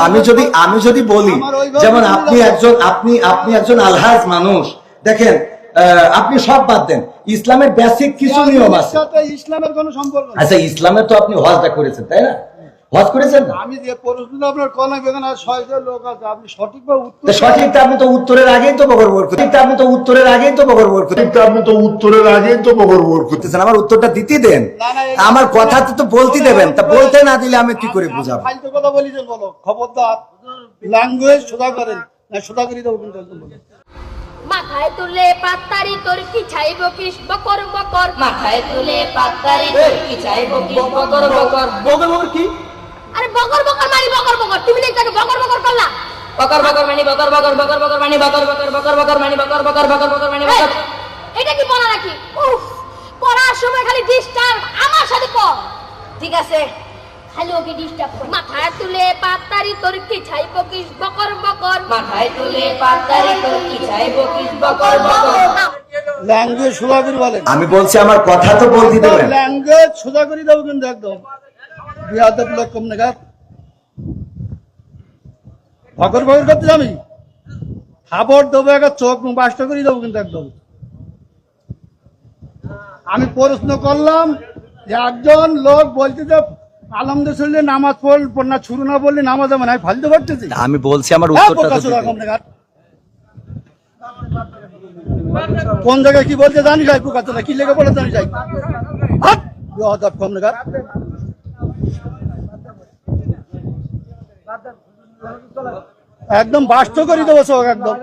আমি যদি বলি, যেমন আপনি একজন আলহাজ মানুষ, দেখেন আপনি সব বাদ দেন, ইসলামের বেসিক কিছু নিয়ম আছে। ইসলামের কোনো সম্পর্ক নেই। আচ্ছা, ইসলামের তো আপনি হজটা করেছেন, তাই না? হজ করেছেন না? আমি যে প্রশ্ন আপনার কোন বেগান আর 600 লোক আছে, আপনি সঠিকভাবে উত্তর সঠিকটা আপনি তো উত্তরের আগেই তো বগরবগর করতেছেন। আমার উত্তরটা দিতে দেন, আমার কথা তো বলতে দেবেন, তা বলতে না দিলে আমি কি করে বুঝাবো? ফালতু কথা বলিছেন, বলো খবরদার ল্যাঙ্গুয়েজ সোজা করেন, না সোজা করে দেবো কিন্তু একদম বলো। মাথায় তুলে পাতারি তোর কি চাইবো কিস বকর বকর, মাথায় তুলে পাতারি তোর কি চাইবো কিস বকর বকর। বকর কি? আরে বকর বকর মানে বকর বকর, তুমি দেখো বকর বকর করলা। বকর বকর মানে বকর বকর, বকর বকর মানে বকর বকর, বকর বকর মানে বকর বকর, বকর বকর মানে বকর। এটা কি পড়া নাকি? উফ, পড়ার সময় খালি ডিস্টার্ব, আমার সাথে পড়। ঠিক আছে, খালি ওকে ডিস্টার্ব কর। মাথায় তুলে পাতারি তোর কি চাইবো কিস বকর বকর, মাথায় তুলে পাতারি তোর কি চাইবো কিস বকর বকর। ল্যাঙ্গুয়েজ সোজা করে বলেন। আমি বলছি আমার কথা তো বলতে দেবেন। ল্যাঙ্গুয়েজ সোজা করে দেবো কিন্তু একদম। বিয়াদব লোক কম নাগাদ ভগর ভগর করতে আমি খাবার দেবো, একটা চোখ মুখ বাস্ট করে দেবো কিন্তু একদম। আমি প্রশ্ন করলাম যে একজন লোক বলতে যে আলহামদুলিল্লাহ নামাজ পড়ল না, শুরু না বললে নামাজ হবে না, আমি ফালতু করতেছি। আমি বলছি আমার উত্তরটা তো দিতে কম দেন। নাগাদ কোন জায়গায় কি বলতে জানি যাই, পোকা কি লেগে পড়ে জানি যাই, কম নাগাদ একদম বাস্ত করে দেবো চোখ একদম।